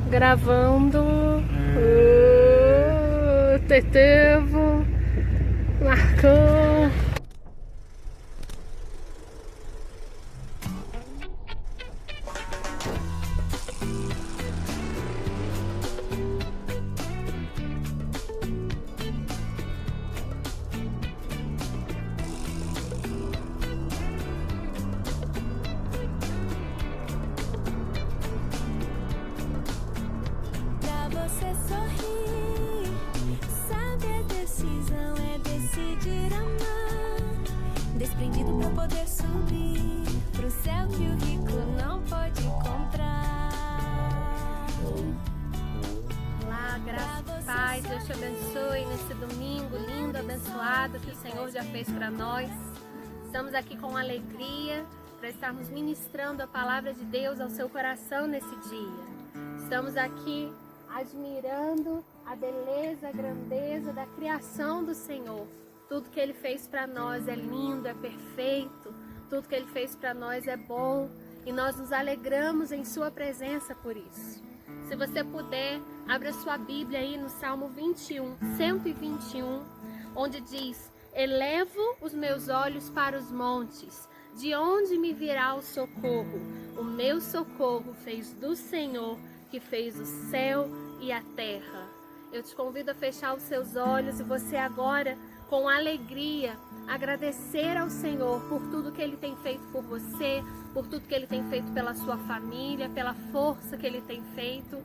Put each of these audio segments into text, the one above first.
Gravando. Tetevo. Marcão. Você sorrir, sabe a decisão é decidir amar, desprendido pra poder subir pro céu que o rico não pode comprar. Olá, graça e paz, Deus te abençoe nesse domingo lindo, abençoado que o Senhor já fez para nós. Estamos aqui com alegria para estarmos ministrando a palavra de Deus ao seu coração nesse dia. Estamos aqui admirando a beleza, a grandeza da criação do Senhor. Tudo que Ele fez para nós é lindo, é perfeito. Tudo que Ele fez para nós é bom. E nós nos alegramos em Sua presença por isso. Se você puder, abra sua Bíblia aí no Salmo 121, onde diz: elevo os meus olhos para os montes, de onde me virá o socorro? O meu socorro fez do Senhor, que fez o céu e a terra. Eu te convido a fechar os seus olhos e você agora, com alegria, agradecer ao Senhor por tudo que Ele tem feito por você, por tudo que Ele tem feito pela sua família, pela força que Ele tem feito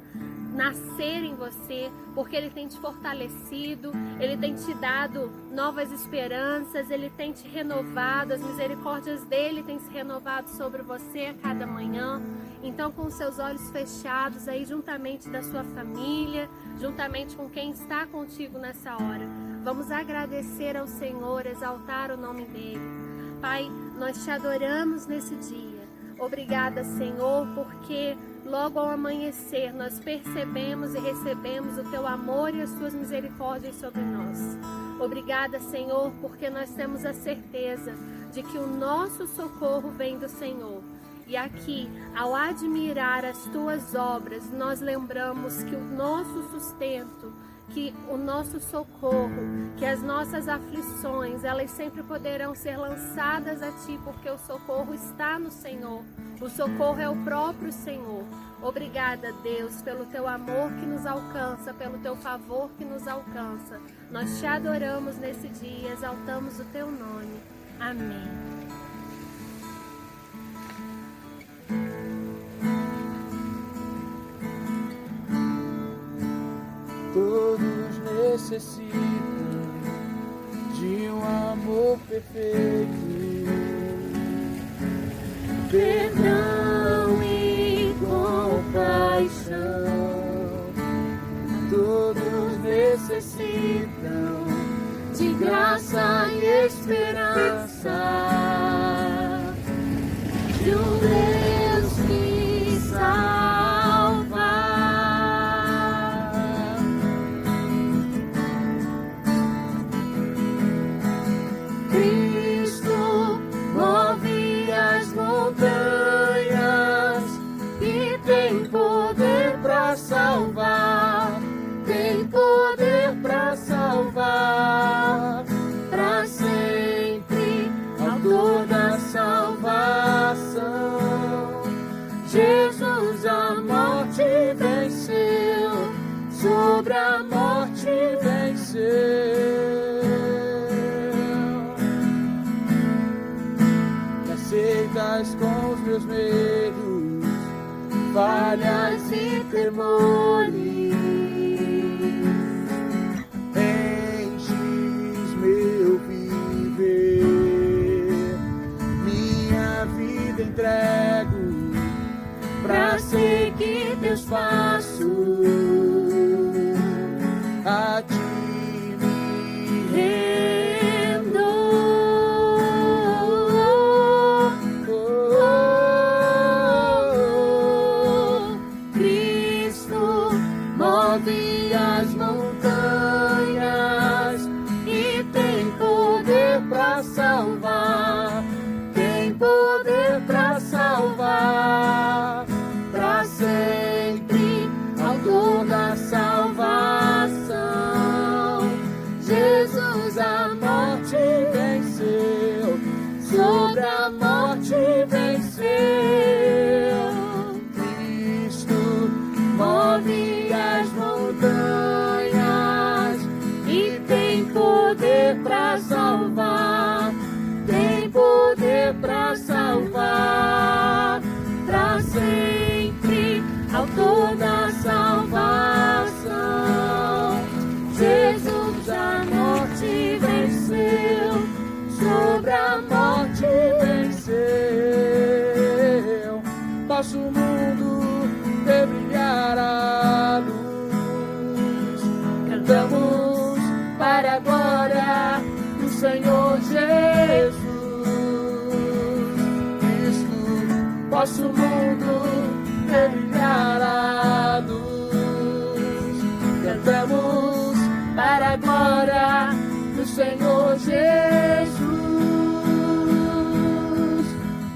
nascer em você, porque Ele tem te fortalecido, Ele tem te dado novas esperanças, Ele tem te renovado, as misericórdias dEle têm se renovado sobre você a cada manhã. Então, com os seus olhos fechados aí, juntamente da sua família, juntamente com quem está contigo nessa hora, vamos agradecer ao Senhor, exaltar o nome dEle. Pai, nós te adoramos nesse dia. Obrigada, Senhor, porque logo ao amanhecer nós percebemos e recebemos o Teu amor e as Tuas misericórdias sobre nós. Obrigada, Senhor, porque nós temos a certeza de que o nosso socorro vem do Senhor. E aqui, ao admirar as Tuas obras, nós lembramos que o nosso sustento, que o nosso socorro, que as nossas aflições, elas sempre poderão ser lançadas a Ti, porque o socorro está no Senhor. O socorro é o próprio Senhor. Obrigada, Deus, pelo Teu amor que nos alcança, pelo Teu favor que nos alcança. Nós Te adoramos nesse dia, exaltamos o Teu nome. Amém. Todos necessitam de um amor perfeito, perdão e compaixão. Todos necessitam de graça e esperança, de um Deus que salva. Salvar, tem poder para salvar, para sempre, autor da salvação. Jesus a morte venceu, sobre a morte venceu. Me aceitas com os meus medos, falhas e temores, enches meu viver, minha vida entrego pra seguir teus passos, a Ti me rendo. Move as montanhas e tem poder para salvar, tem poder para salvar, para sempre, ao vê brilhar a luz. Cantamos para a glória do Senhor Jesus. Cristo, vosso mundo vê brilhar a luz. Cantamos para a glória do Senhor Jesus.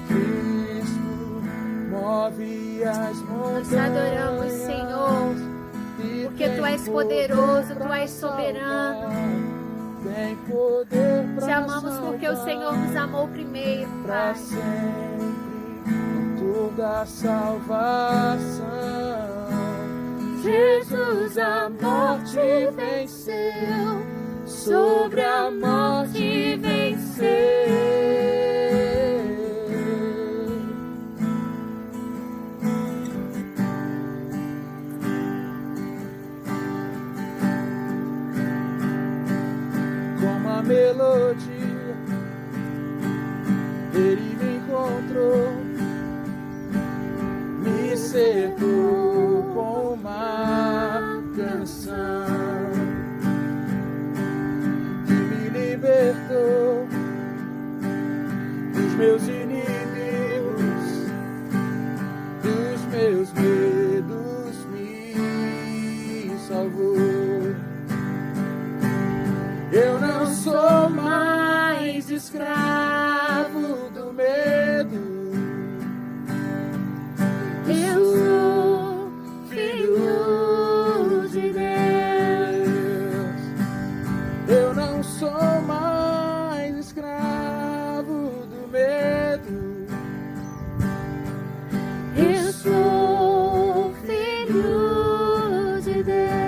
Cristo move as montanhas. Nós adoramos, Senhor, porque Tu és poderoso, Tu és soberano. Tem poder pra Te amamos porque o Senhor nos amou primeiro, para Pai. sempre, toda a salvação. Jesus a morte venceu, sobre a morte venceu. Com a melodia, ele me encontrou, me cercou com uma canção que me libertou dos meus inimigos, dos meus medos, me salvou. Eu não sou mais escravo do medo. Eu sou filho de Deus. Eu não sou mais escravo do medo. Eu sou filho de Deus.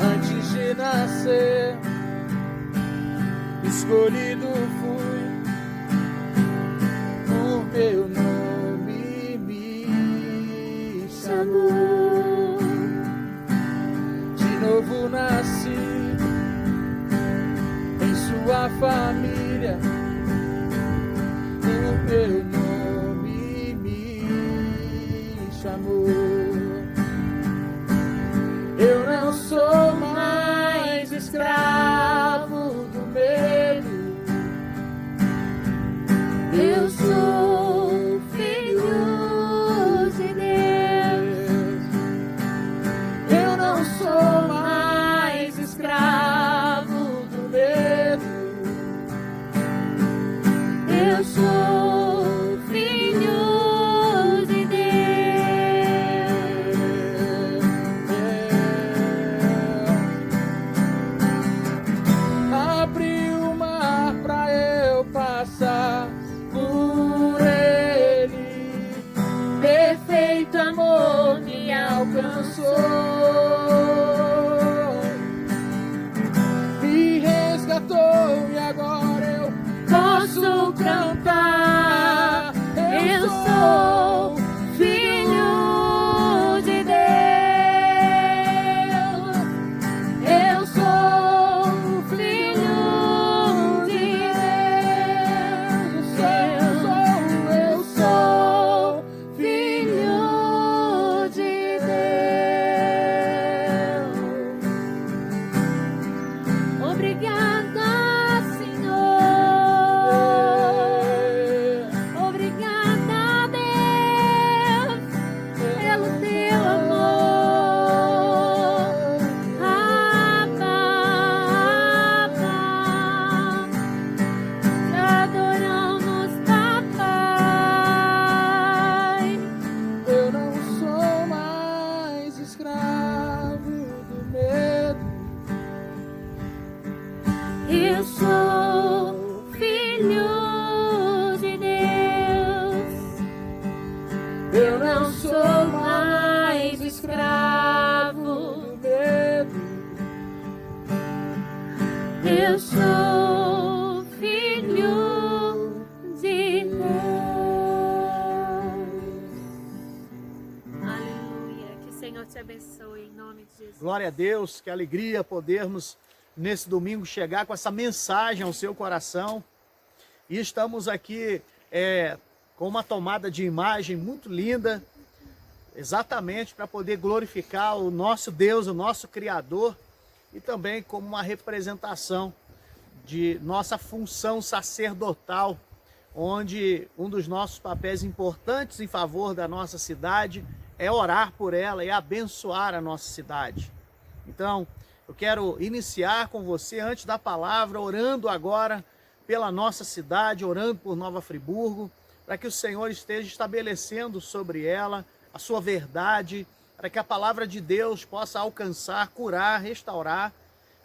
Antes de nascer, escolhido fui, por meu nome me chamou. De novo nasci em sua família, por meu nome me chamou. Eu não sou mais escravo do medo. Eu sou filho de Deus. Eu não sou mais escravo do medo. Eu sou filho de Deus. Abri o mar pra eu passar por ele. Perfeito amor me alcançou. Me resgatou e agora eu posso cantar. Eu sou filho de Deus. Eu sou filho de Deus. Eu sou filho de Deus. Obrigada, Senhor. Obrigada, Deus, pelo teu amor. Abba, Abba, te adoramos, papai. Eu não sou mais escravo do medo. Eu sou filho de Deus. Eu não sou mais escravo do medo. Eu sou filho de Deus. Aleluia. Que o Senhor te abençoe em nome de Jesus. Glória a Deus, que alegria podermos nesse domingo chegar com essa mensagem ao seu coração. E estamos aqui com uma tomada de imagem muito linda, exatamente para poder glorificar o nosso Deus, o nosso Criador, e também como uma representação de nossa função sacerdotal, onde um dos nossos papéis importantes em favor da nossa cidade é orar por ela e abençoar a nossa cidade. Então, eu quero iniciar com você, antes da palavra, orando agora pela nossa cidade, orando por Nova Friburgo, para que o Senhor esteja estabelecendo sobre ela a sua verdade, para que a palavra de Deus possa alcançar, curar, restaurar,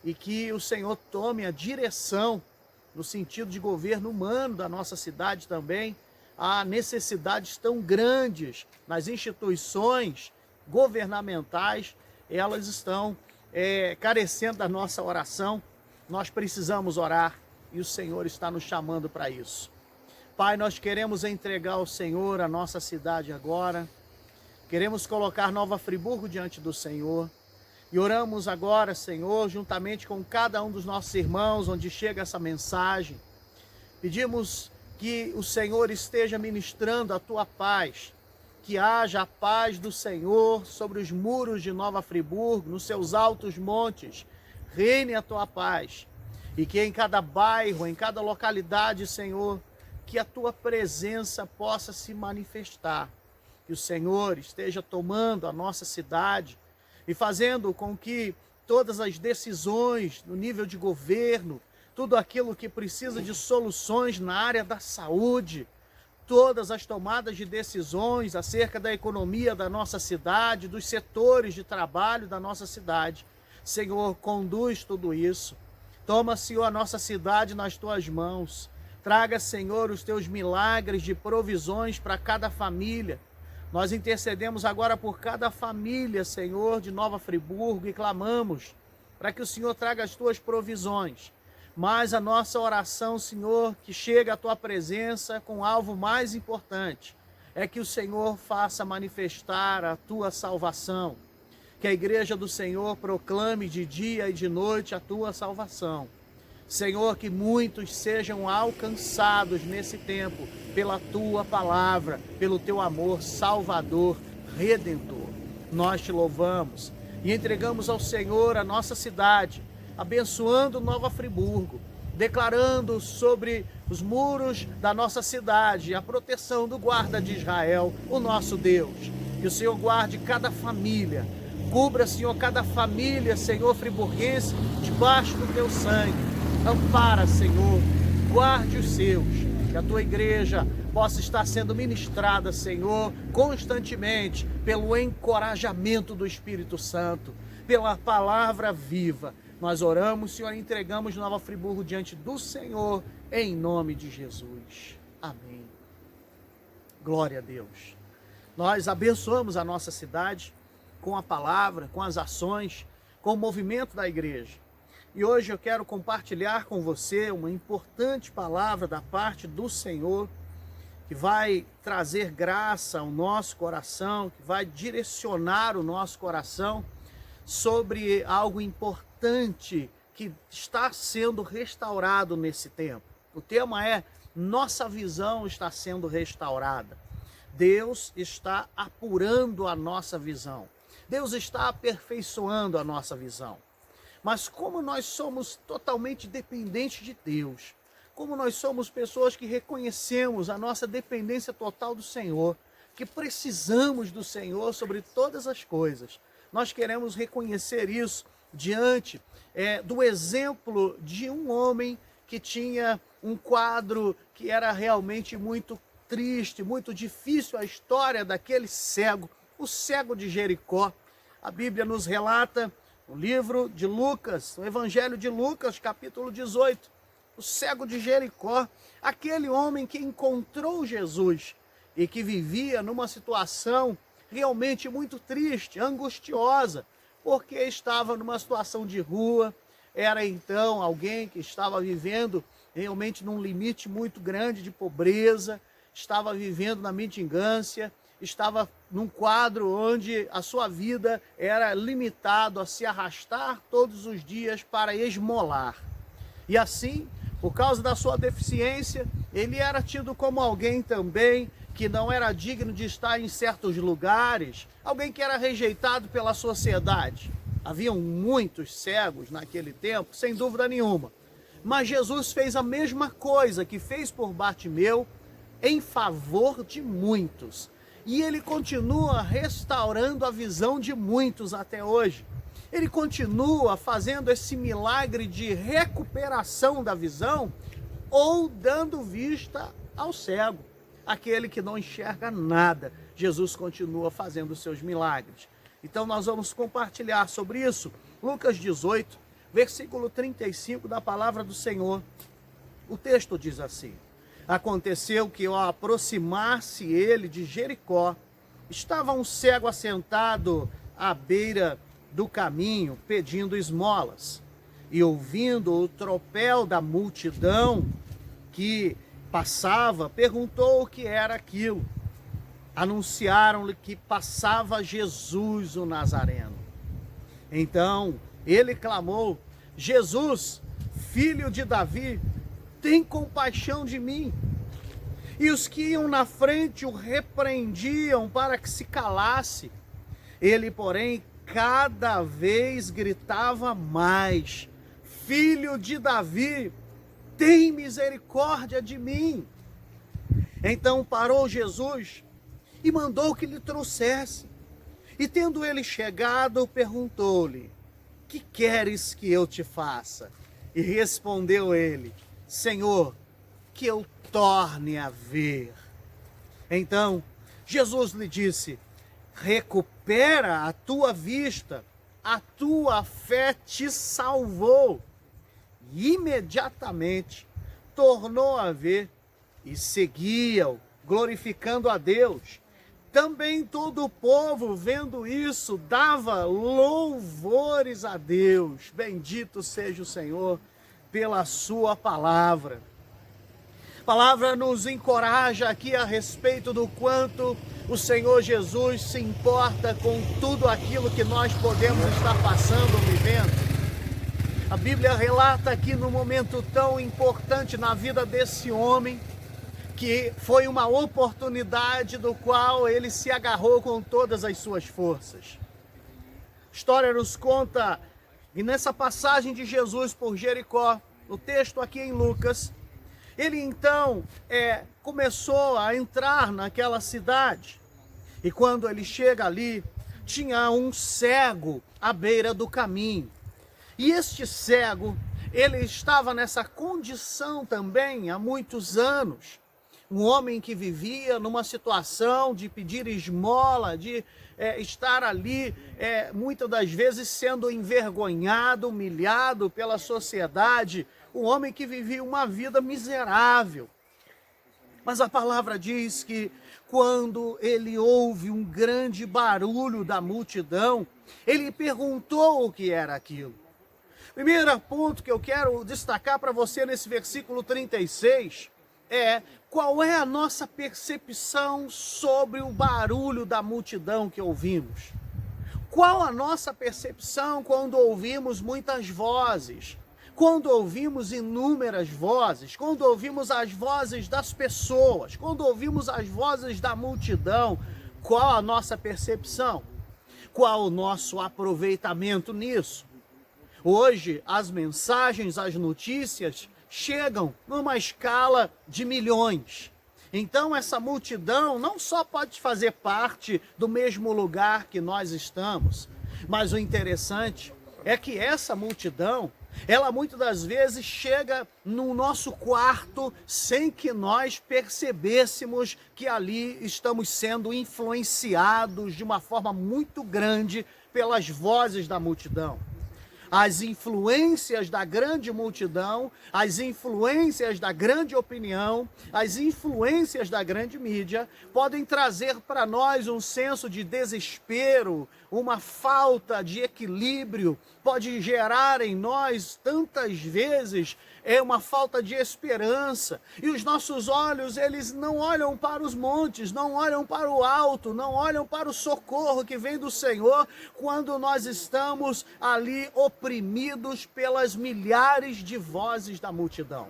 e que o Senhor tome a direção no sentido de governo humano da nossa cidade também. Há necessidades tão grandes nas instituições governamentais, elas estão carecendo da nossa oração. Nós precisamos orar e o Senhor está nos chamando para isso. Pai, nós queremos entregar ao Senhor a nossa cidade agora, queremos colocar Nova Friburgo diante do Senhor e oramos agora, Senhor, juntamente com cada um dos nossos irmãos, onde chega essa mensagem. Pedimos que o Senhor esteja ministrando a tua paz, que haja a paz do Senhor sobre os muros de Nova Friburgo, nos seus altos montes, reine a tua paz, e que em cada bairro, em cada localidade, Senhor, que a tua presença possa se manifestar, que o Senhor esteja tomando a nossa cidade e fazendo com que todas as decisões no nível de governo, tudo aquilo que precisa de soluções na área da saúde, todas as tomadas de decisões acerca da economia da nossa cidade, dos setores de trabalho da nossa cidade, Senhor, conduz tudo isso. Toma, Senhor, a nossa cidade nas tuas mãos. Traga, Senhor, os teus milagres de provisões para cada família. Nós intercedemos agora por cada família, Senhor, de Nova Friburgo, e clamamos para que o Senhor traga as tuas provisões. Mas a nossa oração, Senhor, que chega à tua presença com alvo mais importante, é que o Senhor faça manifestar a tua salvação. Que a igreja do Senhor proclame de dia e de noite a tua salvação. Senhor, que muitos sejam alcançados nesse tempo pela tua palavra, pelo teu amor salvador, redentor. Nós te louvamos e entregamos ao Senhor a nossa cidade, abençoando Nova Friburgo, declarando sobre os muros da nossa cidade a proteção do guarda de Israel, o nosso Deus. Que o Senhor guarde cada família, cubra, Senhor, cada família, Senhor, friburguense, debaixo do teu sangue. Ampara, Senhor, guarde os seus, que a tua igreja possa estar sendo ministrada, Senhor, constantemente pelo encorajamento do Espírito Santo, pela palavra viva. Nós oramos, Senhor, e entregamos Nova Friburgo diante do Senhor, em nome de Jesus. Amém. Glória a Deus. Nós abençoamos a nossa cidade com a palavra, com as ações, com o movimento da igreja. E hoje eu quero compartilhar com você uma importante palavra da parte do Senhor, que vai trazer graça ao nosso coração, que vai direcionar o nosso coração sobre algo importante que está sendo restaurado nesse tempo. O tema é: nossa visão está sendo restaurada. Deus está apurando a nossa visão. Deus está aperfeiçoando a nossa visão. Mas como nós somos totalmente dependentes de Deus, como nós somos pessoas que reconhecemos a nossa dependência total do Senhor, que precisamos do Senhor sobre todas as coisas, nós queremos reconhecer isso diante do exemplo de um homem que tinha um quadro que era realmente muito triste, muito difícil, a história daquele cego, o cego de Jericó. A Bíblia nos relata no livro de Lucas, no Evangelho de Lucas, capítulo 18, o cego de Jericó, aquele homem que encontrou Jesus e que vivia numa situação realmente muito triste, angustiosa, porque estava numa situação de rua, era então alguém que estava vivendo realmente num limite muito grande de pobreza, estava vivendo na mendigância, estava num quadro onde a sua vida era limitado a se arrastar todos os dias para esmolar. E assim, Por causa da sua deficiência, ele era tido como alguém também que não era digno de estar em certos lugares, alguém que era rejeitado pela sociedade. Haviam muitos cegos naquele tempo, sem dúvida nenhuma. Mas Jesus fez a mesma coisa que fez por Bartimeu em favor de muitos. E ele continua restaurando a visão de muitos até hoje. Ele continua fazendo esse milagre de recuperação da visão ou dando vista ao cego, aquele que não enxerga nada. Jesus continua fazendo os seus milagres. Então nós vamos compartilhar sobre isso. Lucas 18, versículo 35 da palavra do Senhor. O texto diz assim: aconteceu que ao aproximar-se ele de Jericó, estava um cego assentado à beira do caminho, pedindo esmolas. E ouvindo o tropel da multidão que passava, perguntou o que era aquilo. Anunciaram-lhe que passava Jesus o Nazareno. Então ele clamou: Jesus, filho de Davi, tem compaixão de mim. E os que iam na frente o repreendiam para que se calasse. Ele, porém, cada vez gritava mais: Filho de Davi, tem misericórdia de mim. Então parou Jesus e mandou que lhe trouxesse. E tendo ele chegado, perguntou-lhe: que queres que eu te faça? E respondeu ele: Senhor, que eu torne a ver. Então Jesus lhe disse: recupera a tua vista, a tua fé te salvou. E imediatamente tornou a ver e seguia-o, glorificando a Deus. Também todo o povo, vendo isso, dava louvores a Deus. Bendito seja o Senhor pela sua palavra. A palavra nos encoraja aqui a respeito do quanto o Senhor Jesus se importa com tudo aquilo que nós podemos estar passando ou vivendo. A Bíblia relata aqui no momento tão importante na vida desse homem, que foi uma oportunidade do qual ele se agarrou com todas as suas forças. A história nos conta, e nessa passagem de Jesus por Jericó, o texto aqui em Lucas, ele então começou a entrar naquela cidade. E quando ele chega ali, tinha um cego à beira do caminho. E este cego, ele estava nessa condição também há muitos anos. Um homem que vivia numa situação de pedir esmola, de estar ali, muitas das vezes sendo envergonhado, humilhado pela sociedade. Um homem que vivia uma vida miserável. Mas a palavra diz que quando ele ouve um grande barulho da multidão, ele perguntou o que era aquilo. Primeiro ponto que eu quero destacar para você nesse versículo 36 é qual é a nossa percepção sobre o barulho da multidão que ouvimos. Qual a nossa percepção quando ouvimos muitas vozes, quando ouvimos inúmeras vozes, quando ouvimos as vozes das pessoas, quando ouvimos as vozes da multidão? Qual a nossa percepção? Qual o nosso aproveitamento nisso? Hoje, as mensagens, as notícias chegam numa escala de milhões. Então, essa multidão não só pode fazer parte do mesmo lugar que nós estamos, mas o interessante é que essa multidão, ela muitas das vezes chega no nosso quarto sem que nós percebêssemos que ali estamos sendo influenciados de uma forma muito grande pelas vozes da multidão. As influências da grande multidão, as influências da grande opinião, as influências da grande mídia podem trazer para nós um senso de desespero, uma falta de equilíbrio, pode gerar em nós tantas vezes uma falta de esperança. E os nossos olhos, eles não olham para os montes, não olham para o alto, não olham para o socorro que vem do Senhor quando nós estamos ali oprimidos pelas milhares de vozes da multidão.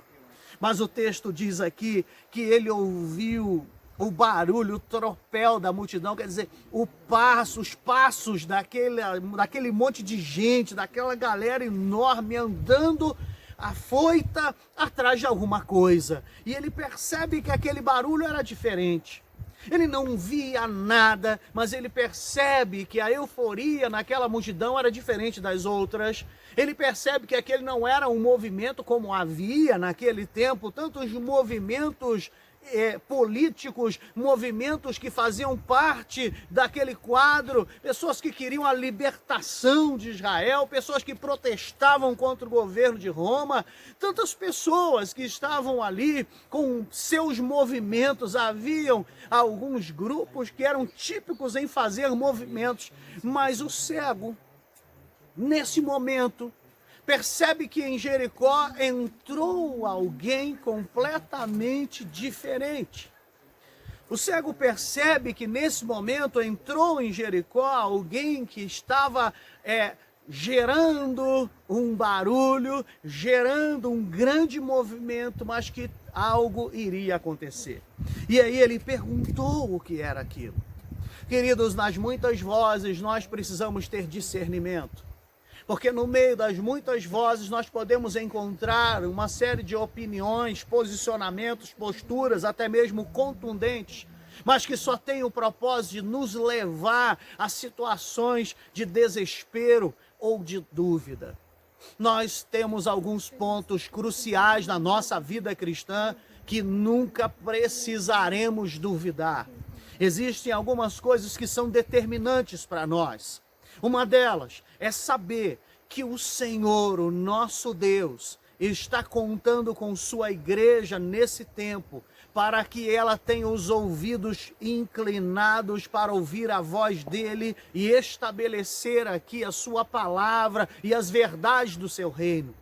Mas o texto diz aqui que ele ouviu o barulho, o tropel da multidão, quer dizer, os passos daquele monte de gente, daquela galera enorme andando afoita atrás de alguma coisa. E ele percebe que aquele barulho era diferente. Ele não via nada, mas ele percebe que a euforia naquela multidão era diferente das outras. Ele percebe que aquele não era um movimento como havia naquele tempo, tantos movimentos políticos, movimentos que faziam parte daquele quadro, pessoas que queriam a libertação de Israel, pessoas que protestavam contra o governo de Roma, tantas pessoas que estavam ali com seus movimentos. Haviam alguns grupos que eram típicos em fazer movimentos, mas o cego, nesse momento, percebe que em Jericó entrou alguém completamente diferente. O cego percebe que nesse momento entrou em Jericó alguém que estava gerando um barulho, gerando um grande movimento, mas que algo iria acontecer. E aí ele perguntou o que era aquilo. Queridos, nas muitas vozes nós precisamos ter discernimento. Porque no meio das muitas vozes nós podemos encontrar uma série de opiniões, posicionamentos, posturas, até mesmo contundentes, mas que só têm o propósito de nos levar a situações de desespero ou de dúvida. Nós temos alguns pontos cruciais na nossa vida cristã que nunca precisaremos duvidar. Existem algumas coisas que são determinantes para nós. Uma delas é saber que o Senhor, o nosso Deus, está contando com sua igreja nesse tempo, para que ela tenha os ouvidos inclinados para ouvir a voz dele e estabelecer aqui a sua palavra e as verdades do seu reino.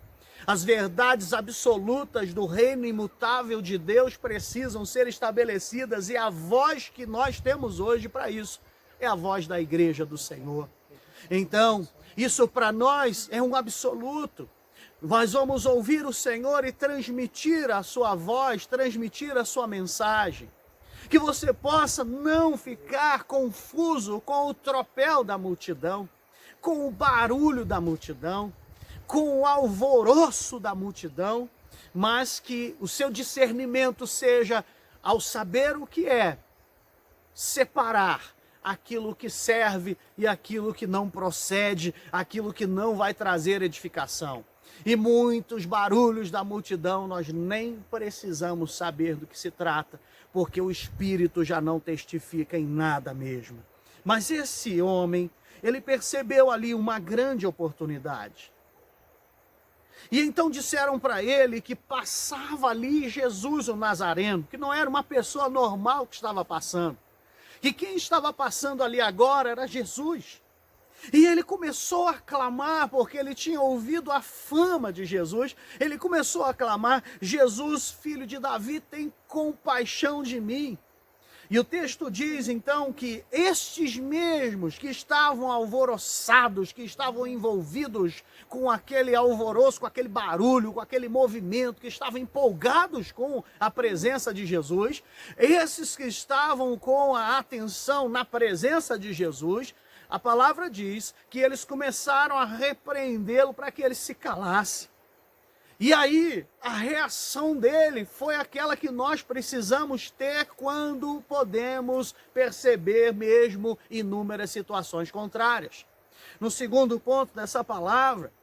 As verdades absolutas do reino imutável de Deus precisam ser estabelecidas, e a voz que nós temos hoje para isso é a voz da igreja do Senhor. Então, isso para nós é um absoluto. Nós vamos ouvir o Senhor e transmitir a sua voz, transmitir a sua mensagem. Que você possa não ficar confuso com o tropel da multidão, com o barulho da multidão, com o alvoroço da multidão, mas que o seu discernimento seja, ao saber o que é, separar aquilo que serve e aquilo que não procede, aquilo que não vai trazer edificação. E muitos barulhos da multidão nós nem precisamos saber do que se trata, porque o Espírito já não testifica em nada mesmo. Mas esse homem, ele percebeu ali uma grande oportunidade. E então disseram para ele que passava ali Jesus o Nazareno, que não era uma pessoa normal que estava passando. E quem estava passando ali agora era Jesus. E ele começou a clamar, porque ele tinha ouvido a fama de Jesus. Ele começou a clamar: Jesus, filho de Davi, tem compaixão de mim. E o texto diz então que estes mesmos que estavam alvoroçados, que estavam envolvidos com aquele alvoroço, com aquele barulho, com aquele movimento, que estavam empolgados com a presença de Jesus, esses que estavam com a atenção na presença de Jesus, a palavra diz que eles começaram a repreendê-lo para que ele se calasse. E aí, a reação dele foi aquela que nós precisamos ter quando podemos perceber mesmo inúmeras situações contrárias. No segundo ponto dessa palavra,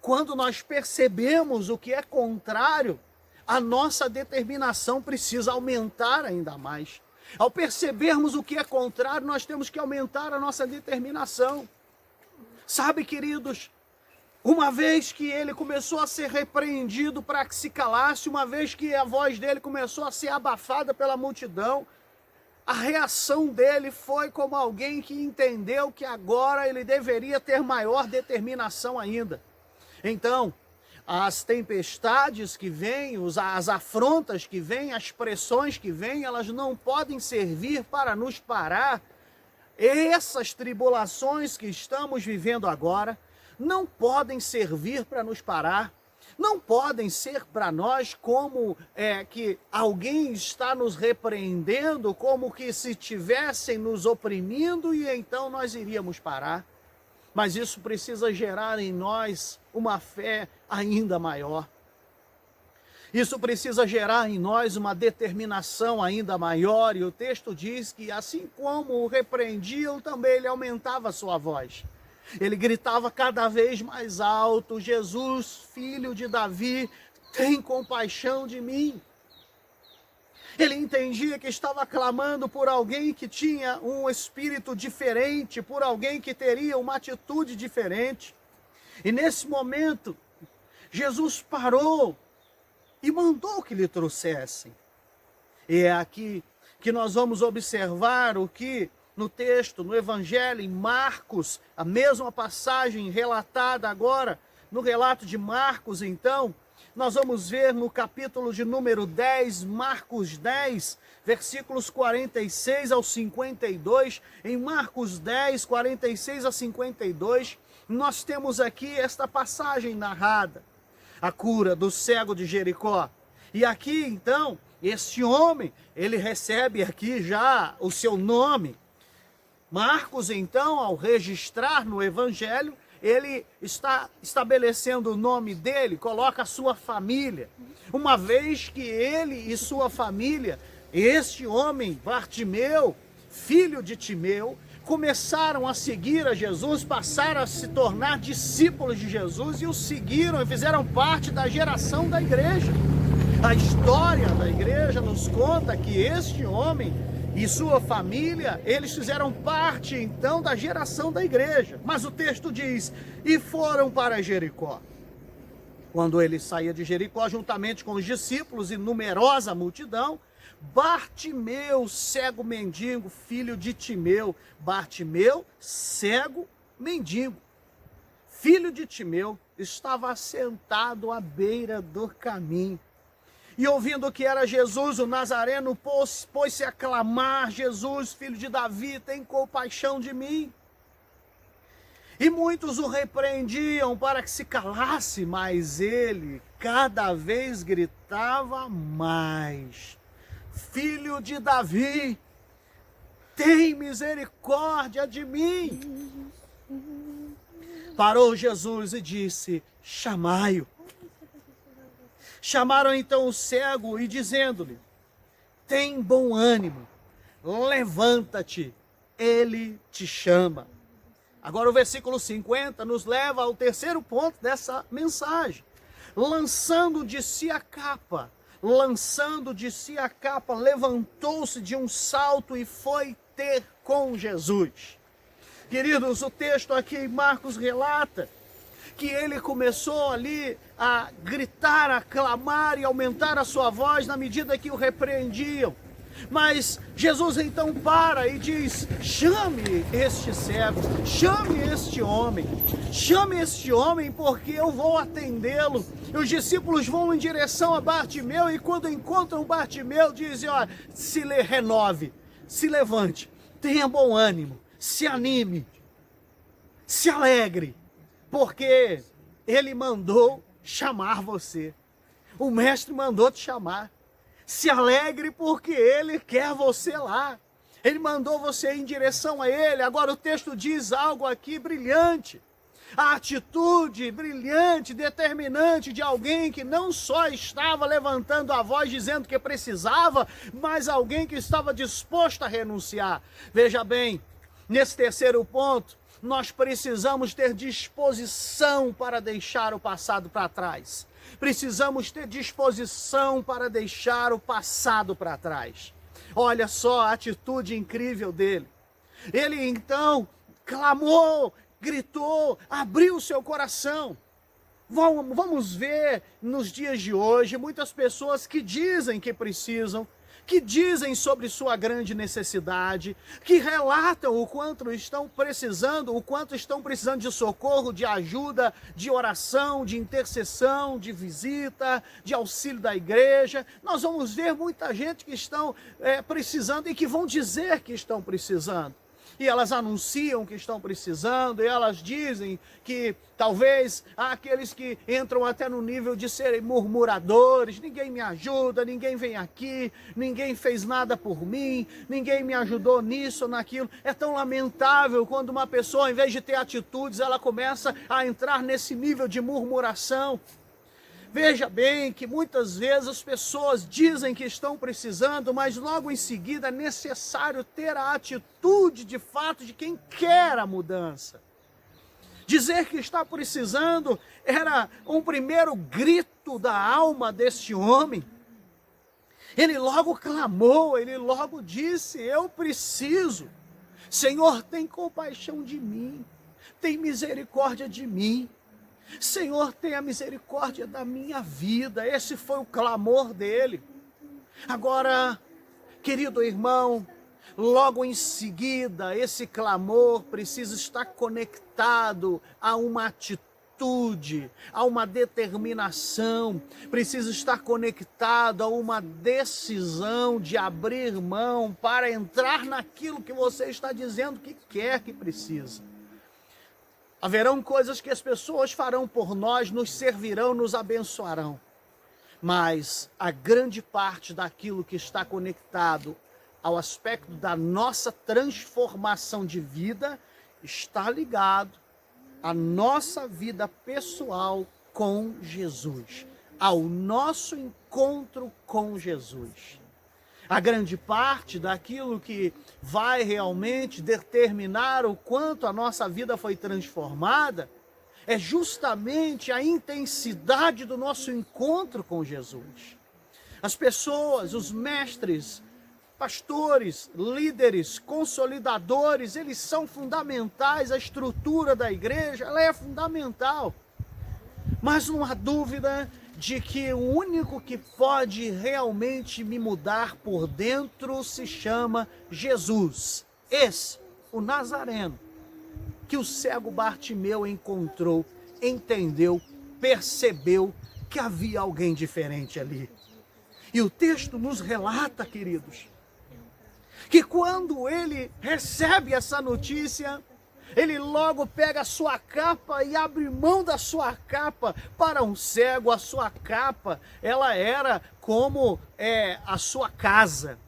quando nós percebemos o que é contrário, a nossa determinação precisa aumentar ainda mais. Ao percebermos o que é contrário, nós temos que aumentar a nossa determinação. Sabe, queridos, uma vez que ele começou a ser repreendido para que se calasse, uma vez que a voz dele começou a ser abafada pela multidão, a reação dele foi como alguém que entendeu que agora ele deveria ter maior determinação ainda. Então, as tempestades que vêm, as afrontas que vêm, as pressões que vêm, elas não podem servir para nos parar. Essas tribulações que estamos vivendo agora não podem servir para nos parar. não podem ser para nós como que alguém está nos repreendendo, como que se estivessem nos oprimindo e então nós iríamos parar. Mas isso precisa gerar em nós uma fé ainda maior. Isso precisa gerar em nós uma determinação ainda maior, e o texto diz que assim como o repreendiam, também ele aumentava a sua voz. Ele gritava cada vez mais alto: Jesus, filho de Davi, tem compaixão de mim. Ele entendia que estava clamando por alguém que tinha um espírito diferente, por alguém que teria uma atitude diferente. E nesse momento, Jesus parou e mandou que lhe trouxessem. E é aqui que nós vamos observar o que no texto, no Evangelho, em Marcos, a mesma passagem relatada agora, no relato de Marcos, então, nós vamos ver no capítulo de número 10, Marcos 10, versículos 46 ao 52, em Marcos 10, 46 a 52, nós temos aqui esta passagem narrada, a cura do cego de Jericó. E aqui, então, este homem, ele recebe aqui já o seu nome. Marcos, então, ao registrar no Evangelho, ele está estabelecendo o nome dele, coloca a sua família. Uma vez que ele e sua família, este homem, Bartimeu, filho de Timeu, começaram a seguir a Jesus, passaram a se tornar discípulos de Jesus e o seguiram e fizeram parte da geração da igreja. A história da igreja nos conta que este homem e sua família, eles fizeram parte então da geração da igreja. Mas o texto diz: e foram para Jericó. Quando ele saía de Jericó, juntamente com os discípulos e numerosa multidão, Bartimeu, cego mendigo, filho de Timeu. Bartimeu, cego mendigo, filho de Timeu, estava assentado à beira do caminho. E ouvindo que era Jesus, o Nazareno, pôs-se a clamar: Jesus, filho de Davi, tem compaixão de mim. E muitos o repreendiam para que se calasse, mas ele cada vez gritava mais: Filho de Davi, tem misericórdia de mim. Parou Jesus e disse: chamai-o. Chamaram então o cego e dizendo-lhe: tem bom ânimo, levanta-te, ele te chama. Agora o versículo 50 nos leva ao terceiro ponto dessa mensagem. Lançando de si a capa, levantou-se de um salto e foi ter com Jesus. Queridos, o texto aqui em Marcos relata que ele começou ali a gritar, a clamar e aumentar a sua voz na medida que o repreendiam. Mas Jesus então para e diz: chame este cego, chame este homem porque eu vou atendê-lo. E os discípulos vão em direção a Bartimeu e quando encontram Bartimeu dizem: olha, renove, se levante, tenha bom ânimo, se anime, se alegre, porque ele mandou chamar você. O mestre mandou te chamar. Se alegre porque ele quer você lá. Ele mandou você em direção a ele. Agora o texto diz algo aqui brilhante. A atitude brilhante, determinante de alguém que não só estava levantando a voz dizendo que precisava, mas alguém que estava disposto a renunciar. Veja bem, nesse terceiro ponto, nós precisamos ter disposição para deixar o passado para trás. Precisamos ter disposição para deixar o passado para trás. Olha só a atitude incrível dele. Ele então clamou, gritou, abriu seu coração. Vamos ver nos dias de hoje muitas pessoas que dizem que precisam, que dizem sobre sua grande necessidade, que relatam o quanto estão precisando de socorro, de ajuda, de oração, de intercessão, de visita, de auxílio da igreja. Nós vamos ver muita gente que estão precisando e que vão dizer que estão precisando. E elas anunciam que estão precisando, e elas dizem que talvez há aqueles que entram até no nível de serem murmuradores: ninguém me ajuda, ninguém vem aqui, ninguém fez nada por mim, ninguém me ajudou nisso ou naquilo. É tão lamentável quando uma pessoa, ao invés de ter atitudes, ela começa a entrar nesse nível de murmuração. Veja bem que muitas vezes as pessoas dizem que estão precisando, mas logo em seguida é necessário ter a atitude de fato de quem quer a mudança. Dizer que está precisando era um primeiro grito da alma desse homem. Ele logo clamou, ele logo disse: eu preciso. Senhor, tem compaixão de mim, tem misericórdia de mim. Senhor, tenha misericórdia da minha vida. Esse foi o clamor dele. Agora, querido irmão, logo em seguida, esse clamor precisa estar conectado a uma atitude, a uma determinação, precisa estar conectado a uma decisão de abrir mão para entrar naquilo que você está dizendo que quer, que precisa. Haverão coisas que as pessoas farão por nós, nos servirão, nos abençoarão. Mas a grande parte daquilo que está conectado ao aspecto da nossa transformação de vida está ligado à nossa vida pessoal com Jesus, ao nosso encontro com Jesus. A grande parte daquilo que vai realmente determinar o quanto a nossa vida foi transformada é justamente a intensidade do nosso encontro com Jesus. As pessoas, os mestres, pastores, líderes, consolidadores, eles são fundamentais, a estrutura da igreja, ela é fundamental. Mas não há dúvida de que o único que pode realmente me mudar por dentro se chama Jesus. Esse, o Nazareno, que o cego Bartimeu encontrou, entendeu, percebeu que havia alguém diferente ali. E o texto nos relata, queridos, que quando ele recebe essa notícia, ele logo pega a sua capa e abre mão da sua capa. Para um cego, a sua capa, ela era como a sua casa.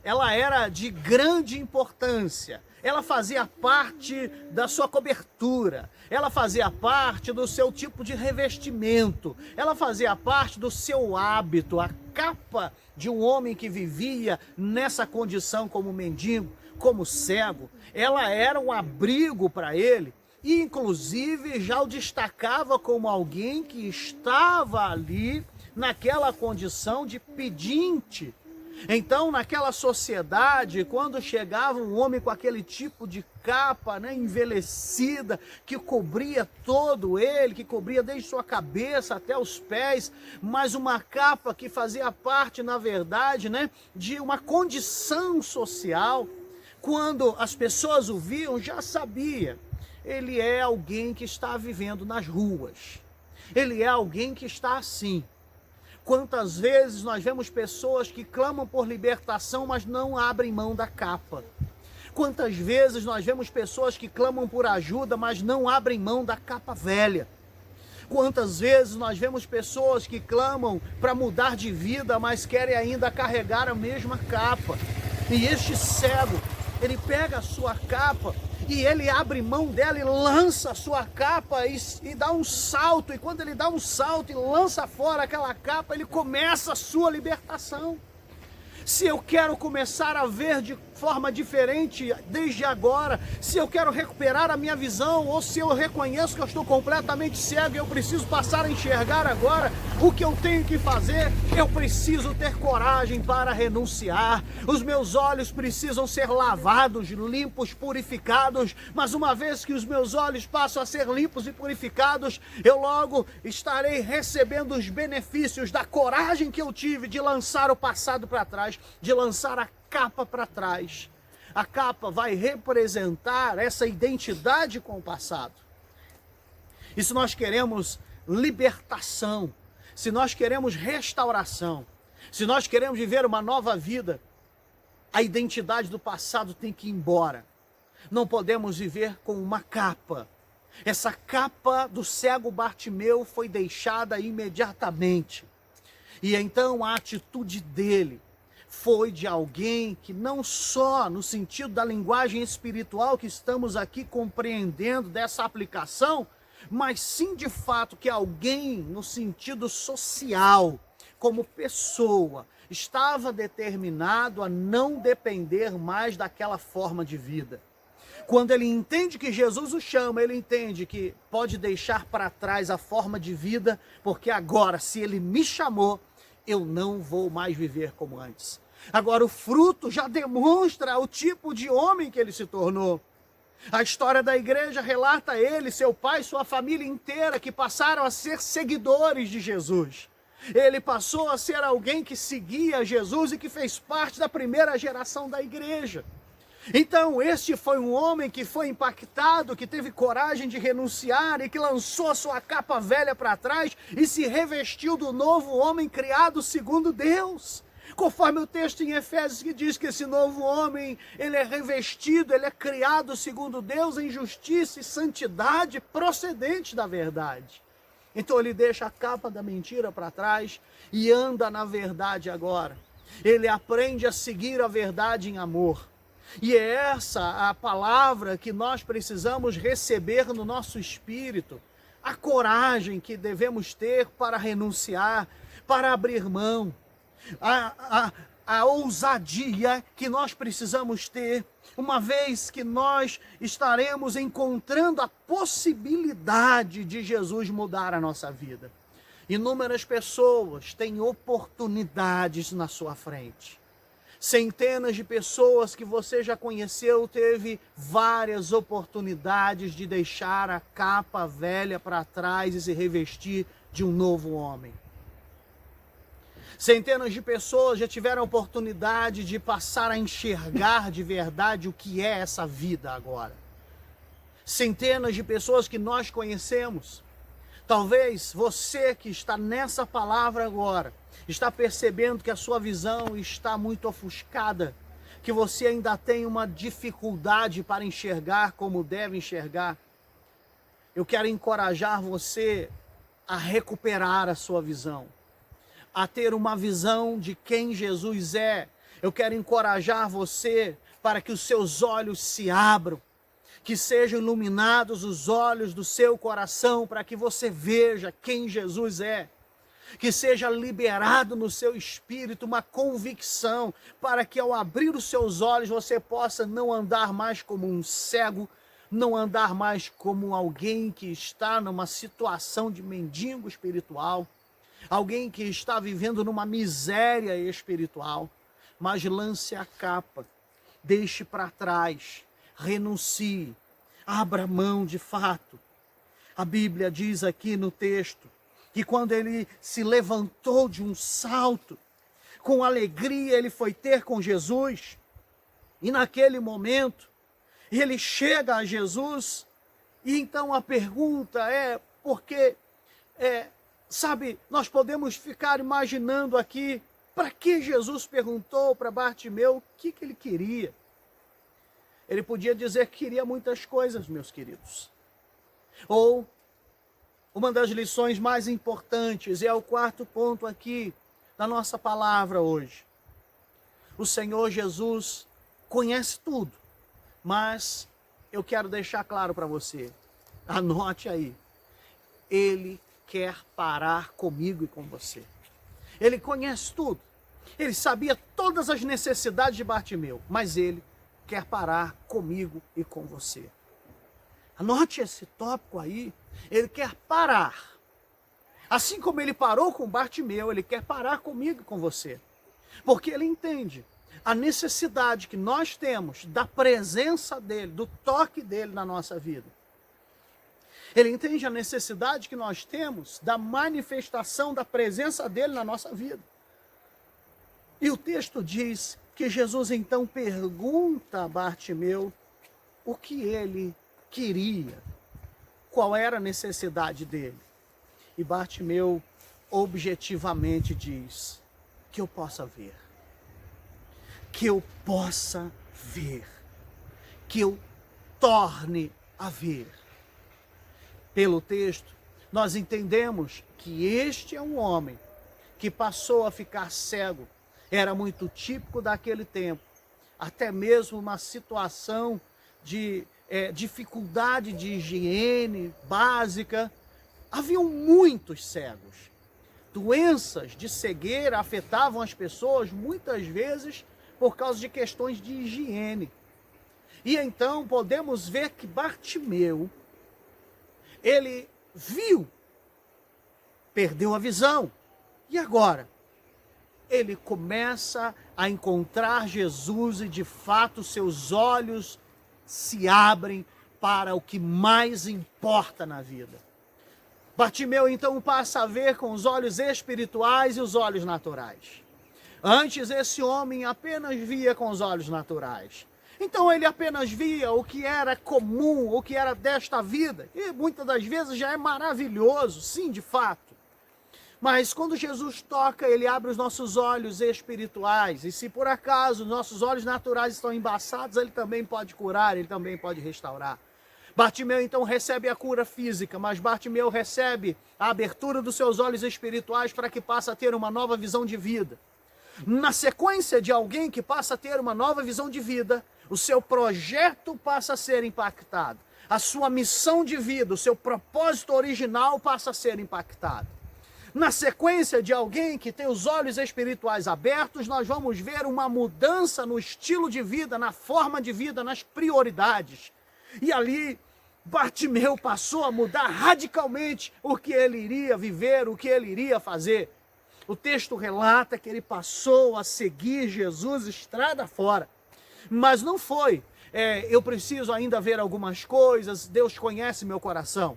Ela era de grande importância. Ela fazia parte da sua cobertura. Ela fazia parte do seu tipo de revestimento. Ela fazia parte do seu hábito. A capa de um homem que vivia nessa condição como mendigo, como cego, ela era um abrigo para ele, e inclusive já o destacava como alguém que estava ali naquela condição de pedinte. Então, naquela sociedade, quando chegava um homem com aquele tipo de capa, envelhecida, que cobria todo ele, que cobria desde sua cabeça até os pés, mas uma capa que fazia parte, na verdade, de uma condição social, quando as pessoas o viam, já sabia, ele é alguém que está vivendo nas ruas, ele é alguém que está assim. Quantas vezes nós vemos pessoas que clamam por libertação, mas não abrem mão da capa? Quantas vezes nós vemos pessoas que clamam por ajuda, mas não abrem mão da capa velha? Quantas vezes nós vemos pessoas que clamam para mudar de vida, mas querem ainda carregar a mesma capa? E este cego, ele pega a sua capa e ele abre mão dela e lança a sua capa e dá um salto. E quando ele dá um salto e lança fora aquela capa, ele começa a sua libertação. Se eu quero começar a ver de forma diferente desde agora, se eu quero recuperar a minha visão, ou se eu reconheço que eu estou completamente cego e eu preciso passar a enxergar agora, o que eu tenho que fazer? Eu preciso ter coragem para renunciar. Os meus olhos precisam ser lavados, limpos, purificados, mas uma vez que os meus olhos passam a ser limpos e purificados, eu logo estarei recebendo os benefícios da coragem que eu tive de lançar o passado para trás, de lançar a capa para trás. A capa vai representar essa identidade com o passado. E se nós queremos libertação, se nós queremos restauração, se nós queremos viver uma nova vida, a identidade do passado tem que ir embora. Não podemos viver com uma capa. Essa capa do cego Bartimeu foi deixada imediatamente. E então a atitude dele foi de alguém que não só no sentido da linguagem espiritual que estamos aqui compreendendo dessa aplicação, mas sim de fato que alguém no sentido social, como pessoa, estava determinado a não depender mais daquela forma de vida. Quando ele entende que Jesus o chama, ele entende que pode deixar para trás a forma de vida, porque agora, se ele me chamou, eu não vou mais viver como antes. Agora, o fruto já demonstra o tipo de homem que ele se tornou. A história da igreja relata ele, seu pai, sua família inteira, que passaram a ser seguidores de Jesus. Ele passou a ser alguém que seguia Jesus e que fez parte da primeira geração da igreja. Então, este foi um homem que foi impactado, que teve coragem de renunciar e que lançou a sua capa velha para trás e se revestiu do novo homem criado segundo Deus. Conforme o texto em Efésios que diz que esse novo homem, ele é revestido, ele é criado segundo Deus em justiça e santidade procedente da verdade. Então ele deixa a capa da mentira para trás e anda na verdade agora. Ele aprende a seguir a verdade em amor. E é essa a palavra que nós precisamos receber no nosso espírito. A coragem que devemos ter para renunciar, para abrir mão. A ousadia que nós precisamos ter, uma vez que nós estaremos encontrando a possibilidade de Jesus mudar a nossa vida. Inúmeras pessoas têm oportunidades na sua frente. Centenas de pessoas que você já conheceu teve várias oportunidades de deixar a capa velha para trás e se revestir de um novo homem. Centenas de pessoas já tiveram a oportunidade de passar a enxergar de verdade o que é essa vida agora. Centenas de pessoas que nós conhecemos. Talvez você que está nessa palavra agora, está percebendo que a sua visão está muito ofuscada, que você ainda tem uma dificuldade para enxergar como deve enxergar. Eu quero encorajar você a recuperar a sua visão, a ter uma visão de quem Jesus é. Eu quero encorajar você para que os seus olhos se abram, que sejam iluminados os olhos do seu coração para que você veja quem Jesus é. Que seja liberado no seu espírito uma convicção para que ao abrir os seus olhos você possa não andar mais como um cego, não andar mais como alguém que está numa situação de mendigo espiritual, alguém que está vivendo numa miséria espiritual, mas lance a capa, deixe para trás, renuncie, abra mão de fato. A Bíblia diz aqui no texto que quando ele se levantou de um salto, com alegria ele foi ter com Jesus, e naquele momento ele chega a Jesus, e então a pergunta é, porque, sabe, nós podemos ficar imaginando aqui, para que Jesus perguntou para Bartimeu o que ele queria? Ele podia dizer que queria muitas coisas, meus queridos. Ou, uma das lições mais importantes, é o quarto ponto aqui da nossa palavra hoje. O Senhor Jesus conhece tudo, mas eu quero deixar claro para você, anote aí, Ele quer parar comigo e com você. Ele conhece tudo, Ele sabia todas as necessidades de Bartimeu, mas Ele quer parar comigo e com você. Anote esse tópico aí. Ele quer parar. Assim como ele parou com Bartimeu, ele quer parar comigo e com você. Porque ele entende a necessidade que nós temos da presença dele, do toque dele na nossa vida. Ele entende a necessidade que nós temos da manifestação da presença dele na nossa vida. E o texto diz que Jesus então pergunta a Bartimeu o que ele queria, qual era a necessidade dele. E Bartimeu objetivamente diz, que eu possa ver, que eu possa ver, que eu torne a ver. Pelo texto, nós entendemos que este é um homem que passou a ficar cego. Era muito típico daquele tempo. Até mesmo uma situação de dificuldade de higiene básica. Haviam muitos cegos. Doenças de cegueira afetavam as pessoas muitas vezes por causa de questões de higiene. E então podemos ver que Bartimeu, ele viu, perdeu a visão. E agora? Ele começa a encontrar Jesus e de fato seus olhos se abrem para o que mais importa na vida. Bartimeu então passa a ver com os olhos espirituais e os olhos naturais. Antes esse homem apenas via com os olhos naturais. Então ele apenas via o que era comum, o que era desta vida. E muitas das vezes já é maravilhoso, sim, de fato. Mas quando Jesus toca, ele abre os nossos olhos espirituais. E se por acaso nossos olhos naturais estão embaçados, ele também pode curar, ele também pode restaurar. Bartimeu então recebe a cura física, mas Bartimeu recebe a abertura dos seus olhos espirituais para que passe a ter uma nova visão de vida. Na sequência de alguém que passa a ter uma nova visão de vida, o seu projeto passa a ser impactado. A sua missão de vida, o seu propósito original passa a ser impactado. Na sequência de alguém que tem os olhos espirituais abertos, nós vamos ver uma mudança no estilo de vida, na forma de vida, nas prioridades. E ali, Bartimeu passou a mudar radicalmente o que ele iria viver, o que ele iria fazer. O texto relata que ele passou a seguir Jesus estrada fora. Mas não foi, eu preciso ainda ver algumas coisas, Deus conhece meu coração.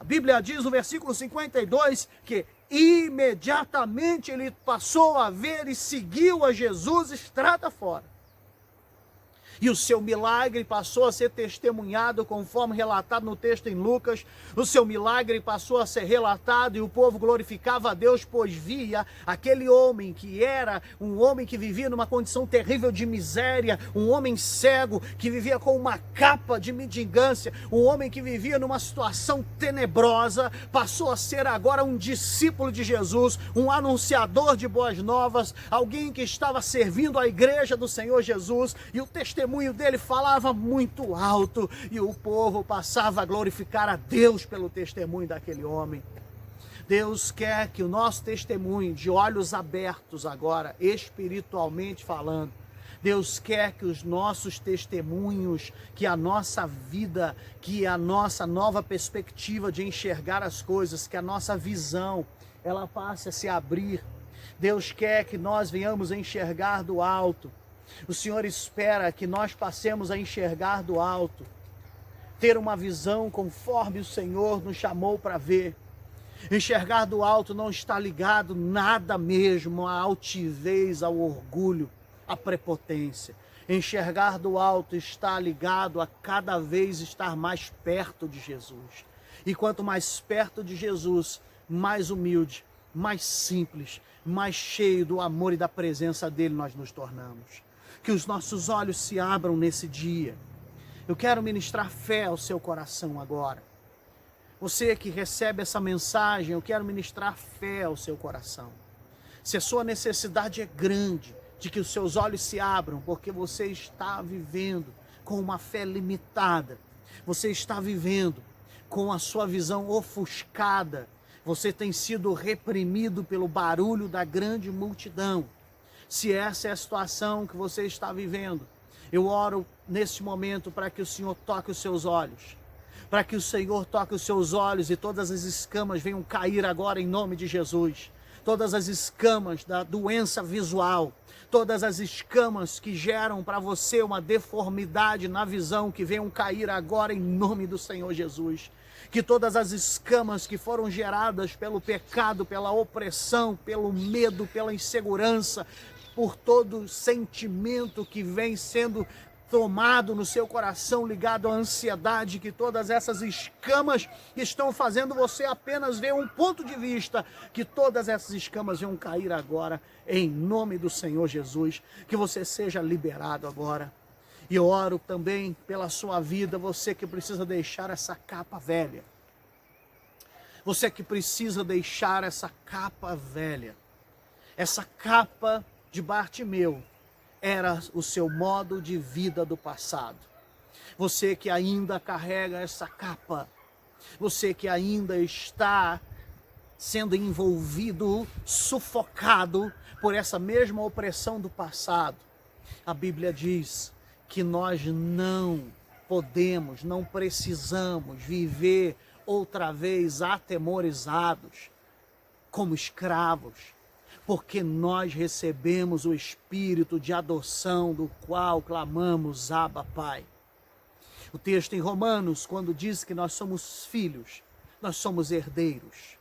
A Bíblia diz no versículo 52 que imediatamente ele passou a ver e seguiu a Jesus estrada fora. E o seu milagre passou a ser testemunhado, conforme relatado no texto em Lucas. O seu milagre passou a ser relatado e o povo glorificava a Deus, pois via aquele homem que era um homem que vivia numa condição terrível de miséria, um homem cego que vivia com uma capa de mendigância, um homem que vivia numa situação tenebrosa, passou a ser agora um discípulo de Jesus, um anunciador de boas novas, alguém que estava servindo a igreja do Senhor Jesus, e o testemunho dele falava muito alto e o povo passava a glorificar a Deus pelo testemunho daquele homem. Deus quer que o nosso testemunho, de olhos abertos agora, espiritualmente falando, Deus quer que os nossos testemunhos, que a nossa vida, que a nossa nova perspectiva de enxergar as coisas, que a nossa visão, ela passe a se abrir. Deus quer que nós venhamos a enxergar do alto. O Senhor espera que nós passemos a enxergar do alto, ter uma visão conforme o Senhor nos chamou para ver. Enxergar do alto não está ligado nada mesmo à altivez, ao orgulho, à prepotência. Enxergar do alto está ligado a cada vez estar mais perto de Jesus. E quanto mais perto de Jesus, mais humilde, mais simples, mais cheio do amor e da presença dele nós nos tornamos. Que os nossos olhos se abram nesse dia. Eu quero ministrar fé ao seu coração agora. Você que recebe essa mensagem, eu quero ministrar fé ao seu coração. Se a sua necessidade é grande, de que os seus olhos se abram, porque você está vivendo com uma fé limitada, você está vivendo com a sua visão ofuscada, você tem sido reprimido pelo barulho da grande multidão. Se essa é a situação que você está vivendo, eu oro neste momento para que o Senhor toque os seus olhos. Para que o Senhor toque os seus olhos e todas as escamas venham cair agora em nome de Jesus. Todas as escamas da doença visual, todas as escamas que geram para você uma deformidade na visão, que venham cair agora em nome do Senhor Jesus. Que todas as escamas que foram geradas pelo pecado, pela opressão, pelo medo, pela insegurança, por todo sentimento que vem sendo tomado no seu coração, ligado à ansiedade, que todas essas escamas estão fazendo você apenas ver um ponto de vista, que todas essas escamas vão cair agora, em nome do Senhor Jesus, que você seja liberado agora. E eu oro também pela sua vida, você que precisa deixar essa capa velha. Você que precisa deixar essa capa velha. Essa capa de Bartimeu era o seu modo de vida do passado. Você que ainda carrega essa capa. Você que ainda está sendo envolvido, sufocado por essa mesma opressão do passado. A Bíblia diz que nós não podemos, não precisamos viver outra vez atemorizados, como escravos, porque nós recebemos o Espírito de adoção, do qual clamamos, Abba, Pai. O texto em Romanos, quando diz que nós somos filhos, nós somos herdeiros.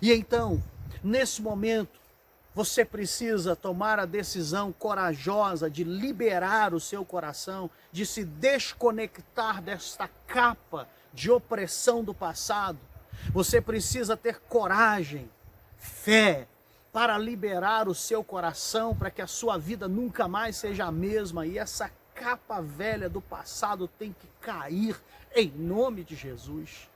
E então, nesse momento, você precisa tomar a decisão corajosa de liberar o seu coração, de se desconectar desta capa de opressão do passado. Você precisa ter coragem, fé, para liberar o seu coração, para que a sua vida nunca mais seja a mesma. E essa capa velha do passado tem que cair em nome de Jesus.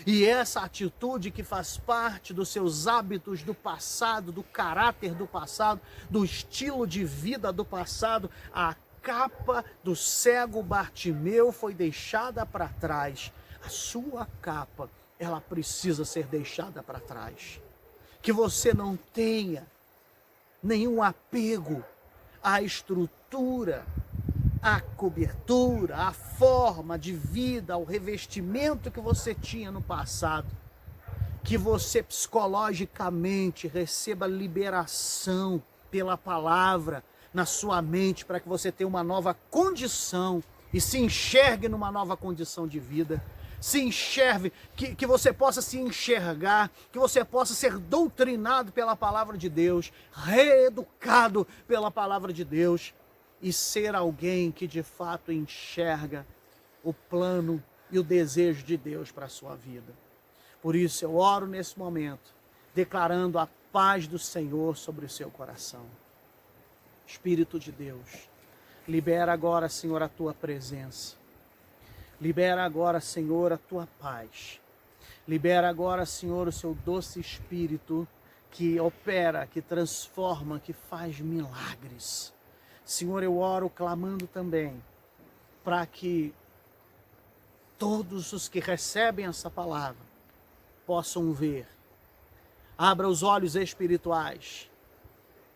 E essa atitude que faz parte dos seus hábitos do passado, do caráter do passado, do estilo de vida do passado, a capa do cego Bartimeu foi deixada para trás. A sua capa, ela precisa ser deixada para trás. Que você não tenha nenhum apego à estrutura, à cobertura, à forma de vida, ao revestimento que você tinha no passado. Que você psicologicamente receba liberação pela palavra na sua mente, para que você tenha uma nova condição e se enxergue numa nova condição de vida. Se enxergue, que você possa se enxergar, que você possa ser doutrinado pela palavra de Deus, reeducado pela palavra de Deus, e ser alguém que de fato enxerga o plano e o desejo de Deus para a sua vida. Por isso eu oro nesse momento, declarando a paz do Senhor sobre o seu coração. Espírito de Deus, libera agora, Senhor, a tua presença. Libera agora, Senhor, a tua paz. Libera agora, Senhor, o seu doce Espírito que opera, que transforma, que faz milagres. Senhor, eu oro clamando também para que todos os que recebem essa palavra possam ver. Abra os olhos espirituais.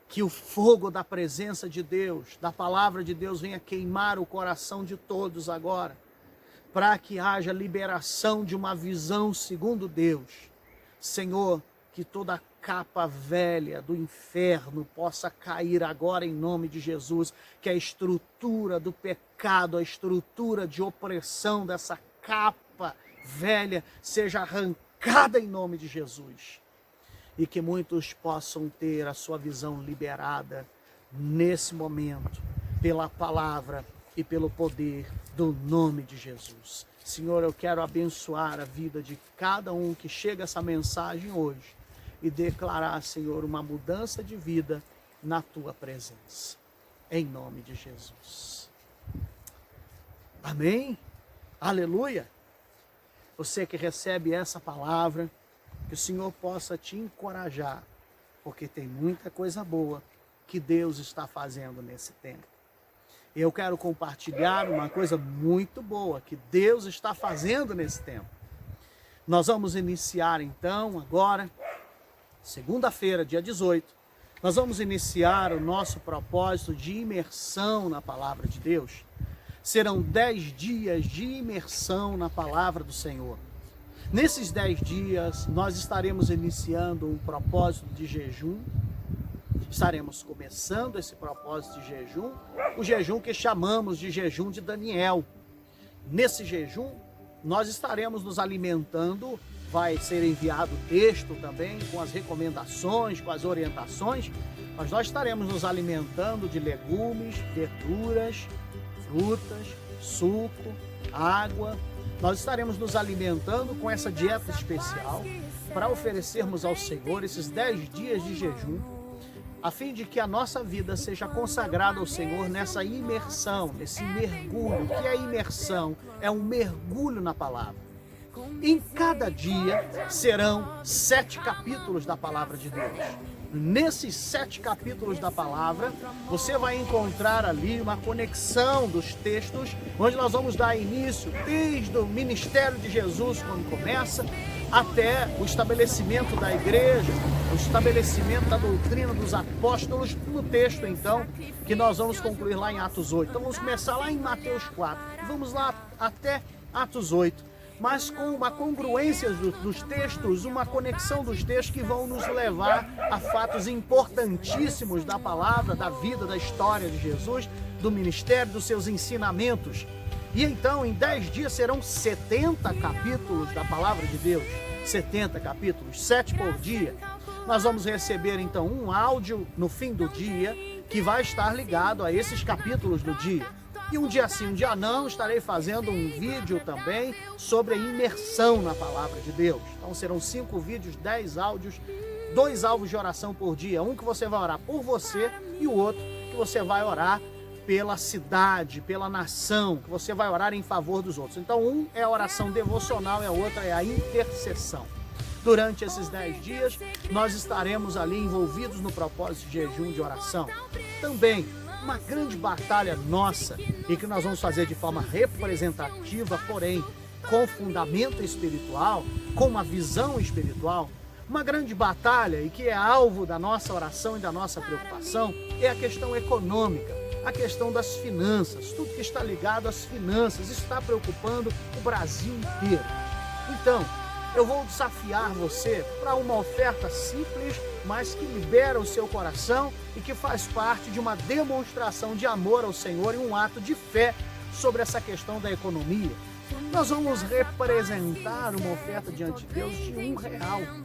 Que o fogo da presença de Deus, da palavra de Deus, venha queimar o coração de todos agora, para que haja liberação de uma visão segundo Deus. Senhor, que toda capa velha do inferno possa cair agora em nome de Jesus, que a estrutura do pecado, a estrutura de opressão dessa capa velha seja arrancada em nome de Jesus. E que muitos possam ter a sua visão liberada nesse momento, pela palavra e pelo poder do nome de Jesus. Senhor, eu quero abençoar a vida de cada um que chega essa mensagem hoje e declarar, Senhor, uma mudança de vida na tua presença. Em nome de Jesus. Amém? Aleluia! Você que recebe essa palavra, que o Senhor possa te encorajar, porque tem muita coisa boa que Deus está fazendo nesse tempo. Eu quero compartilhar uma coisa muito boa que Deus está fazendo nesse tempo. Nós vamos iniciar então agora, segunda-feira, dia 18, nós vamos iniciar o nosso propósito de imersão na palavra de Deus. Serão 10 dias de imersão na palavra do Senhor. Nesses 10 dias, nós estaremos iniciando um propósito de jejum. Estaremos começando esse propósito de jejum, o jejum que chamamos de jejum de Daniel. Nesse jejum, nós estaremos nos alimentando, vai ser enviado texto também, com as recomendações, com as orientações, mas nós estaremos nos alimentando de legumes, verduras, frutas, suco, água. Nós estaremos nos alimentando com essa dieta especial para oferecermos ao Senhor esses 10 dias de jejum. a fim de que a nossa vida seja consagrada ao Senhor nessa imersão, nesse mergulho. O que é imersão? É um mergulho na palavra. Em cada dia serão 7 capítulos da palavra de Deus. Nesses 7 capítulos da palavra, você vai encontrar ali uma conexão dos textos, onde nós vamos dar início desde o ministério de Jesus, quando começa, até o estabelecimento da igreja, o estabelecimento da doutrina dos apóstolos, no texto então, que nós vamos concluir lá em Atos 8. Então vamos começar lá em Mateus 4, e vamos lá até Atos 8. Mas com uma congruência dos textos, uma conexão dos textos que vão nos levar a fatos importantíssimos da palavra, da vida, da história de Jesus, do ministério, dos seus ensinamentos. E então, em 10 dias serão 70 capítulos da palavra de Deus, 70 capítulos, 7 por dia. Nós vamos receber então um áudio no fim do dia, que vai estar ligado a esses capítulos do dia. E um dia sim, um dia não, estarei fazendo um vídeo também sobre a imersão na palavra de Deus. Então serão 5 vídeos, 10 áudios, 2 alvos de oração por dia. Um que você vai orar por você e o outro que você vai orar pela cidade, pela nação, que você vai orar em favor dos outros. Então um é a oração devocional e a outra é a intercessão. Durante esses 10 dias, nós estaremos ali envolvidos no propósito de jejum de oração. Também uma grande batalha nossa e que nós vamos fazer de forma representativa, porém com fundamento espiritual, com uma visão espiritual. Uma grande batalha e que é alvo da nossa oração e da nossa preocupação é a questão econômica, a questão das finanças. Tudo que está ligado às finanças está preocupando o Brasil inteiro. Então, eu vou desafiar você para uma oferta simples, mas que libera o seu coração e que faz parte de uma demonstração de amor ao Senhor e um ato de fé sobre essa questão da economia. Nós vamos representar uma oferta diante de Deus de R$1.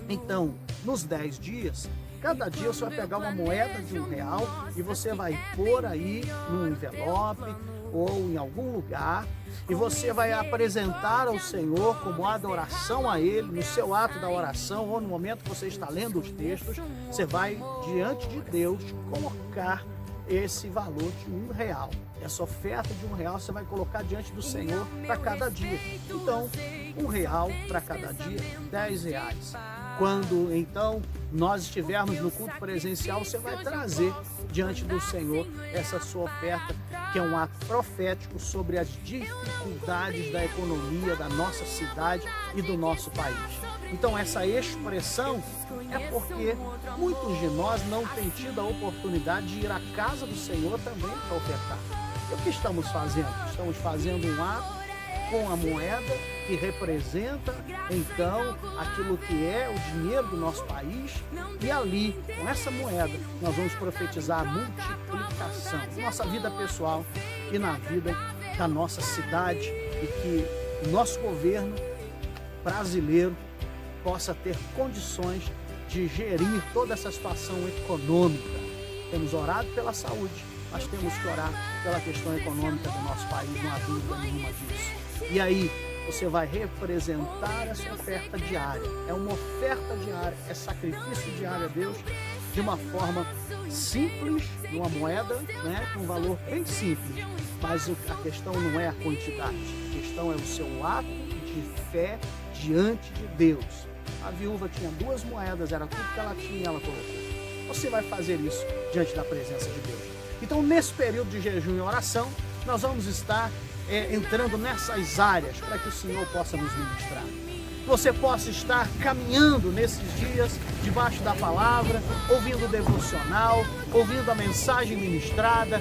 Então, nos 10 dias, cada dia você vai pegar uma moeda de R$1 e você vai pôr aí num envelope ou em algum lugar, e você vai apresentar ao Senhor como adoração a Ele, no seu ato da oração ou no momento que você está lendo os textos, você vai diante de Deus colocar esse valor de R$1. Essa oferta de R$1 você vai colocar diante do Senhor para cada dia. Então, R$1 para cada dia, R$10. Quando então nós estivermos no culto presencial, você vai trazer diante do Senhor essa sua oferta, que é um ato profético sobre as dificuldades da economia da nossa cidade e do nosso país. Então essa expressão é porque muitos de nós não têm tido a oportunidade de ir à casa do Senhor também para ofertar. E o que estamos fazendo? Estamos fazendo um ato com a moeda que representa então aquilo que é o dinheiro do nosso país, e ali, com essa moeda, nós vamos profetizar a multiplicação na nossa vida pessoal e na vida da nossa cidade, e que o nosso governo brasileiro possa ter condições de gerir toda essa situação econômica. Temos orado pela saúde, mas temos que orar pela questão econômica do nosso país, não há dúvida nenhuma disso. E aí você vai representar essa oferta diária. É uma oferta diária, é sacrifício diário a Deus, de uma forma simples, de uma moeda, né, com um valor bem simples. Mas a questão não é a quantidade, a questão é o seu ato de fé diante de Deus. A viúva tinha 2 moedas, era tudo que ela tinha e ela colocou. Você vai fazer isso diante da presença de Deus. Então, nesse período de jejum e oração, nós vamos estar entrando nessas áreas para que o Senhor possa nos ministrar. Você possa estar caminhando nesses dias debaixo da palavra, ouvindo o devocional, ouvindo a mensagem ministrada.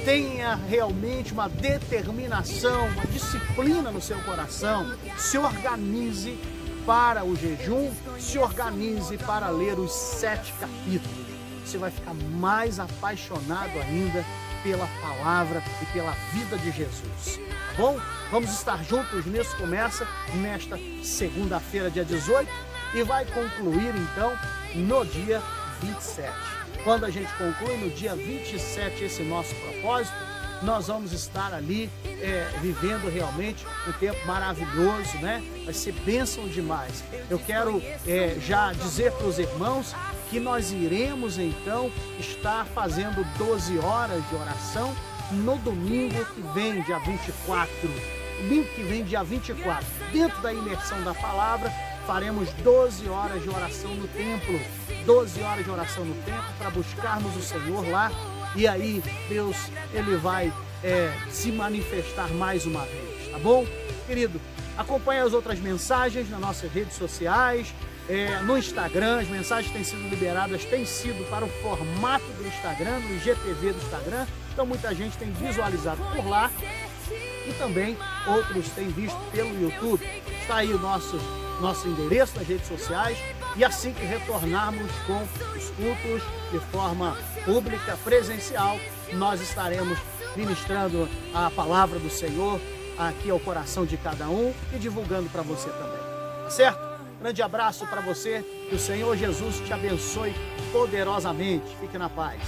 Tenha realmente uma determinação, uma disciplina no seu coração. Se organize para o jejum, se organize para ler os 7 capítulos. Você vai ficar mais apaixonado ainda pela palavra e pela vida de Jesus. Tá bom? Vamos estar juntos nisso. Começa nesta segunda-feira, dia 18, e vai concluir então no dia 27. Quando a gente conclui no dia 27 esse nosso propósito, nós vamos estar ali vivendo realmente um tempo maravilhoso, né? Vai ser bênção demais. Eu quero já dizer para os irmãos que nós iremos então estar fazendo 12 horas de oração no domingo que vem, dia 24. Domingo que vem, dia 24. Dentro da imersão da palavra, faremos 12 horas de oração no templo. 12 horas de oração no templo para buscarmos o Senhor lá. E aí Deus, Ele vai se manifestar mais uma vez, tá bom? Querido, acompanhe as outras mensagens nas nossas redes sociais, no Instagram. As mensagens têm sido liberadas, têm sido para o formato do Instagram, no IGTV do Instagram. Então muita gente tem visualizado por lá e também outros têm visto pelo YouTube. Está aí o nosso endereço nas redes sociais. E assim que retornarmos com os cultos de forma pública, presencial, nós estaremos ministrando a palavra do Senhor aqui ao coração de cada um e divulgando para você também. Tá certo? Grande abraço para você. Que o Senhor Jesus te abençoe poderosamente. Fique na paz.